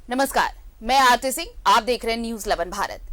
नमस्कार, मैं आरती सिंह। आप देख रहे हैं न्यूज 11 भारत।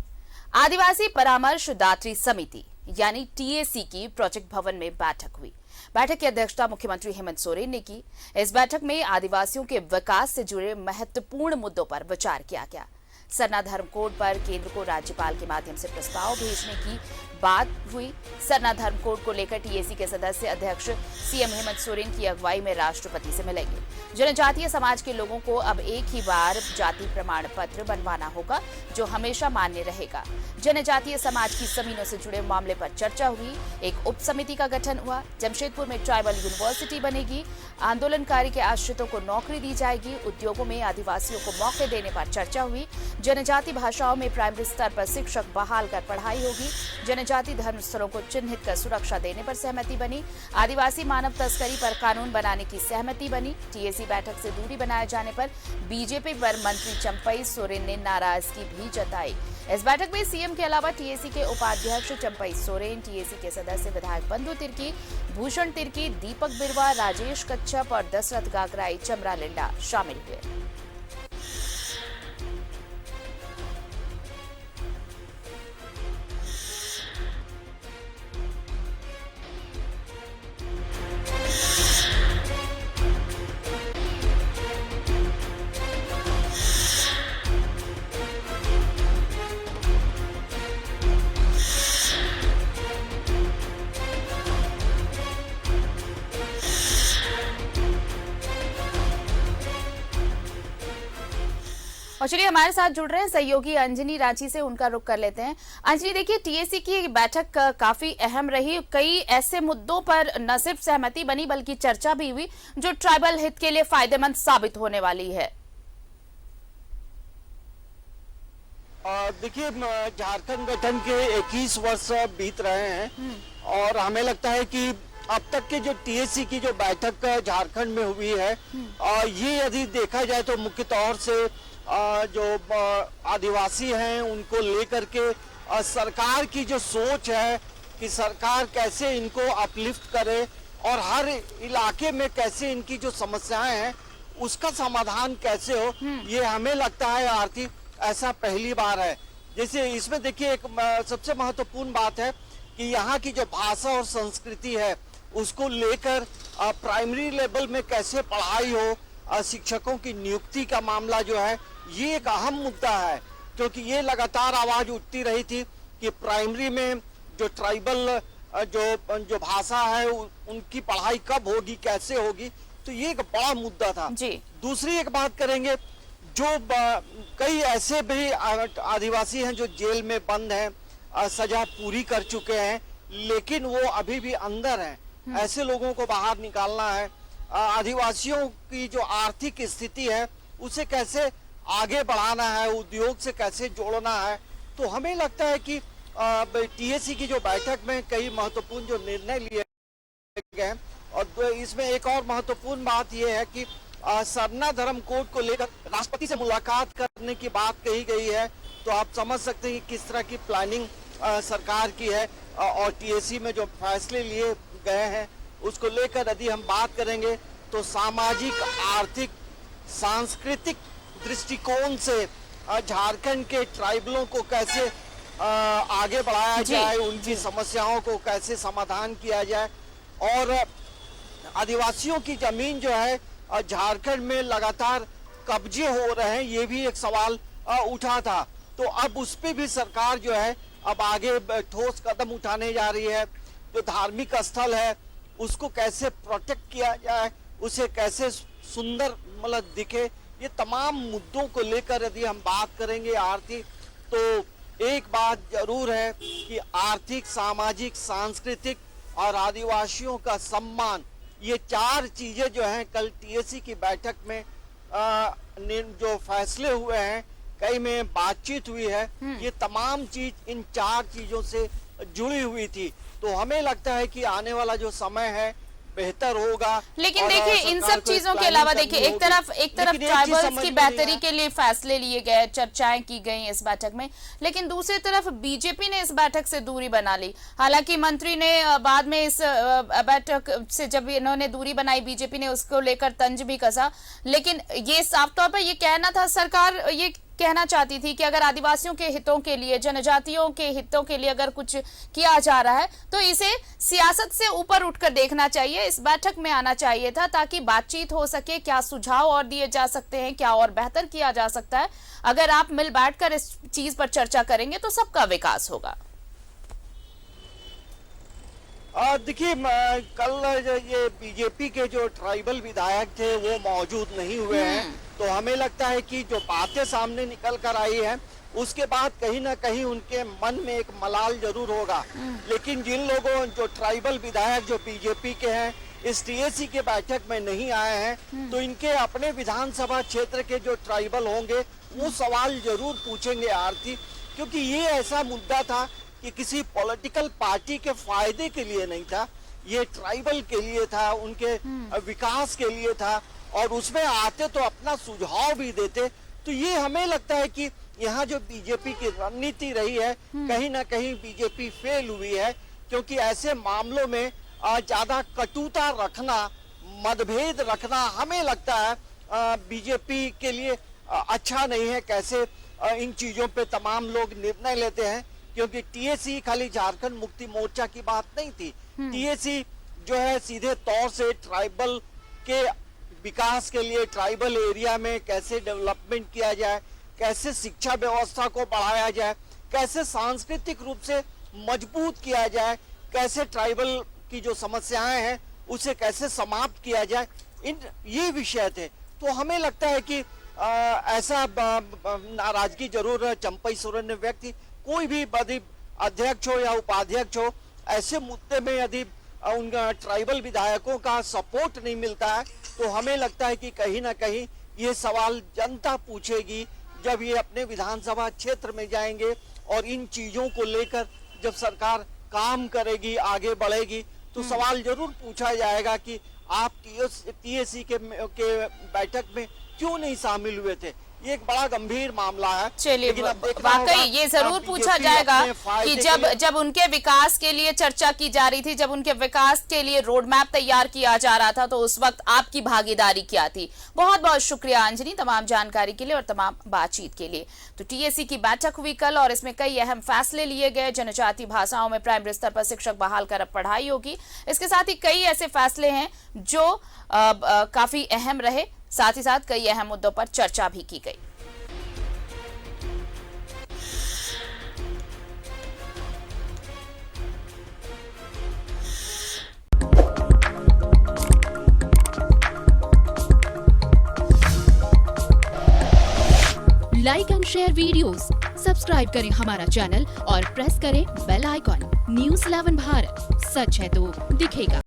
आदिवासी परामर्शदात्री समिति यानी टीएसी की प्रोजेक्ट भवन में बैठक हुई। बैठक की अध्यक्षता मुख्यमंत्री हेमंत सोरेन ने की। इस बैठक में आदिवासियों के विकास से जुड़े महत्वपूर्ण मुद्दों पर विचार किया गया। सरना धर्म कोड पर केंद्र को राज्यपाल के माध्यम से प्रस्ताव भेजने की बात हुई। सरना धर्म कोड को लेकर टीएसी के सदस्य अध्यक्ष सीएम हेमंत सोरेन की अगुवाई में राष्ट्रपति से मिलेंगे। जनजातीय समाज के लोगों को अब एक ही बार जाति प्रमाण पत्र बनवाना होगा, जो हमेशा मान्य रहेगा। जनजातीय समाज की जमीनों से जुड़े मामले पर चर्चा हुई। एक उप समिति का गठन हुआ। जमशेदपुर में ट्राइबल यूनिवर्सिटी बनेगी। आंदोलनकारी के आश्रितों को नौकरी दी जाएगी। उद्योगों में आदिवासियों को मौके देने पर चर्चा हुई। जनजाति भाषाओं में प्राइमरी स्तर पर शिक्षक बहाल कर पढ़ाई होगी। जनजाति धर्मस्थलों को चिन्हित कर सुरक्षा देने पर सहमति बनी। आदिवासी मानव तस्करी पर कानून बनाने की सहमति बनी। टीएसी बैठक से दूरी बनाए जाने पर बीजेपी पर मंत्री चंपई सोरेन ने नाराजगी भी जताई। इस बैठक में सीएम के अलावा टीएसी के उपाध्यक्ष चंपई सोरेन, टीएसी के सदस्य विधायक बंधु तिर्की, भूषण तिर्की, दीपक बिरवा, राजेश कच्छप और दशरथ गागराई चमरा लिंडा शामिल हुए। और चलिए हमारे साथ जुड़ रहे हैं सहयोगी अंजनी रांची से, उनका रुख कर लेते हैं। अंजनी, देखिए टीएसी की बैठक काफी अहम रही। कई ऐसे मुद्दों पर न सिर्फ सहमति बनी बल्कि चर्चा भी हुई जो ट्राइबल हित के लिए फायदेमंद साबित होने वाली है। देखिए, झारखंड गठन के 21 वर्ष बीत रहे हैं और हमें लगता है कि अब तक के जो टीएसी की जो बैठक झारखंड में हुई है, ये यदि देखा जाए तो मुख्य तौर से जो आदिवासी हैं उनको लेकर के सरकार की जो सोच है कि सरकार कैसे इनको अपलिफ्ट करे और हर इलाके में कैसे इनकी जो समस्याएं हैं उसका समाधान कैसे हो, ये हमें लगता है आरती ऐसा पहली बार है। जैसे इसमें देखिए एक सबसे महत्वपूर्ण बात है कि यहाँ की जो भाषा और संस्कृति है उसको लेकर प्राइमरी लेवल में कैसे पढ़ाई हो, शिक्षकों की नियुक्ति का मामला जो है ये एक अहम मुद्दा है, क्योंकि ये लगातार आवाज उठती रही थी कि प्राइमरी में जो ट्राइबल जो भाषा है उनकी पढ़ाई कब होगी, कैसे होगी, तो ये एक बड़ा मुद्दा था जी। दूसरी एक बात करेंगे, जो कई ऐसे भी आदिवासी हैं जो जेल में बंद हैं, सजा पूरी कर चुके हैं लेकिन वो अभी भी अंदर हैं। ऐसे लोगों को बाहर निकालना है। आदिवासियों की जो आर्थिक स्थिति है उसे कैसे आगे बढ़ाना है, उद्योग से कैसे जोड़ना है। तो हमें लगता है कि टीएसी की जो बैठक में कई महत्वपूर्ण जो निर्णय लिए गए और इसमें एक और महत्वपूर्ण बात यह है कि सरना धर्म कोड को लेकर राष्ट्रपति से मुलाकात करने की बात कही गई है। तो आप समझ सकते हैं किस तरह की प्लानिंग सरकार की है और टीएसी में जो फैसले लिए गए हैं उसको लेकर यदि हम बात करेंगे तो सामाजिक, आर्थिक, सांस्कृतिक दृष्टिकोण से झारखंड के ट्राइबलों को कैसे आगे बढ़ाया जाए, उनकी समस्याओं को कैसे समाधान किया जाए और आदिवासियों की जमीन जो है झारखंड में लगातार कब्जे हो रहे हैं, ये भी एक सवाल उठा था। तो अब उस पे भी सरकार जो है अब आगे ठोस कदम उठाने जा रही है। जो धार्मिक स्थल है उसको कैसे प्रोटेक्ट किया जाए, उसे कैसे सुंदर मतलब दिखे, ये तमाम मुद्दों को लेकर यदि हम बात करेंगे आर्थिक, तो एक बात जरूर है कि आर्थिक, सामाजिक, सांस्कृतिक और आदिवासियों का सम्मान, ये चार चीजें जो हैं कल टीएसी की बैठक में जो फैसले हुए हैं, कई में बातचीत हुई है, ये तमाम चीज इन चार चीजों से जुड़ी हुई थी। तो हमें लगता है कि आने वाला जो समय है बेहतर होगा। लेकिन और देखिए इन सरकार सब को चीजों के planning अलावा करनी देखिए एक होगी। तरफ लेकिन एक चीज ट्राइबल्स समझ की में नहीं बेहतरी आया। के लिए फैसले लिए गए, चर्चाएं की गई इस बैठक में, लेकिन दूसरी तरफ बीजेपी ने इस बैठक से दूरी बना ली। हालांकि मंत्री ने बाद में इस बैठक से जब इन्होंने दूरी बनाई, बीजेपी ने उसको लेकर तंज भी कसा, लेकिन ये साफ तौर पर ये कहना था, सरकार ये कहना चाहती थी कि अगर आदिवासियों के हितों के लिए, जनजातियों के हितों के लिए अगर कुछ किया जा रहा है तो इसे सियासत से ऊपर उठकर देखना चाहिए, इस बैठक में आना चाहिए था ताकि बातचीत हो सके, क्या सुझाव और दिए जा सकते हैं, क्या और बेहतर किया जा सकता है। अगर आप मिल बैठकर इस चीज पर चर्चा करेंगे तो सबका विकास होगा। देखिए कल ये बीजेपी के जो ट्राइबल विधायक थे वो मौजूद नहीं हुए हैं, तो हमें लगता है कि जो बातें सामने निकल कर आई है उसके बाद कहीं ना कहीं उनके मन में एक मलाल जरूर होगा। लेकिन जिन लोगों, जो ट्राइबल विधायक जो बीजेपी के हैं, इस टीएसी के बैठक में नहीं आए हैं, तो इनके अपने विधानसभा क्षेत्र के जो ट्राइबल होंगे वो सवाल जरूर पूछेंगे आरती, क्योंकि ये ऐसा मुद्दा था कि किसी पॉलिटिकल पार्टी के फायदे के लिए नहीं था, ये ट्राइबल के लिए था, उनके विकास के लिए था, और उसमें आते तो अपना सुझाव भी देते। तो ये हमें लगता है कि यहाँ जो बीजेपी की रणनीति रही है, कहीं ना कहीं बीजेपी फेल हुई है, क्योंकि ऐसे मामलों में ज्यादा कटुता रखना, मतभेद रखना हमें लगता है बीजेपी के लिए अच्छा नहीं है। कैसे इन चीजों पे तमाम लोग निर्णय लेते हैं, क्योंकि टीएसी खाली झारखंड मुक्ति मोर्चा की बात नहीं थी। टीएसी जो है सीधे तौर से ट्राइबल के विकास के लिए, ट्राइबल एरिया में कैसे डेवलपमेंट किया जाए, कैसे शिक्षा व्यवस्था को बढ़ाया जाए, कैसे सांस्कृतिक रूप से मजबूत किया जाए, कैसे ट्राइबल की जो समस्याएं हैं उसे कैसे समाप्त किया जाए, ये विषय थे। तो हमें लगता है कि ऐसा नाराजगी जरूर चंपई सोरेन ने व्यक्त की। कोई भी यदि अध्यक्ष हो या उपाध्यक्ष हो, ऐसे मुद्दे में यदि उन ट्राइबल विधायकों का सपोर्ट नहीं मिलता है तो हमें लगता है कि कहीं ना कहीं ये सवाल जनता पूछेगी जब ये अपने विधानसभा क्षेत्र में जाएंगे, और इन चीजों को लेकर जब सरकार काम करेगी, आगे बढ़ेगी, तो सवाल जरूर पूछा जाएगा कि आप टीएसी के बैठक में क्यों नहीं शामिल हुए थे। ये एक बड़ा गंभीर मामला है। चलिए, वाकई ये जरूर पूछा जाएगा कि जब उनके विकास के लिए चर्चा की जा रही थी, जब उनके विकास के लिए रोड मैप तैयार किया जा रहा था, तो उस वक्त आपकी भागीदारी क्या थी। बहुत बहुत शुक्रिया अंजनी, तमाम जानकारी के लिए और तमाम बातचीत के लिए। तो टीएसी की बैठक हुई कल और इसमें कई अहम फैसले लिए गए। जनजातीय भाषाओं में प्राइमरी स्तर पर शिक्षक बहाल कर अब पढ़ाई होगी। इसके साथ ही कई ऐसे फैसले हैं जो काफी अहम रहे, साथ ही साथ कई अहम मुद्दों पर चर्चा भी की गई। Like and share videos, subscribe करें हमारा चैनल और प्रेस करें बेल आइकॉन। न्यूज़ 11 भारत, सच है तो दिखेगा।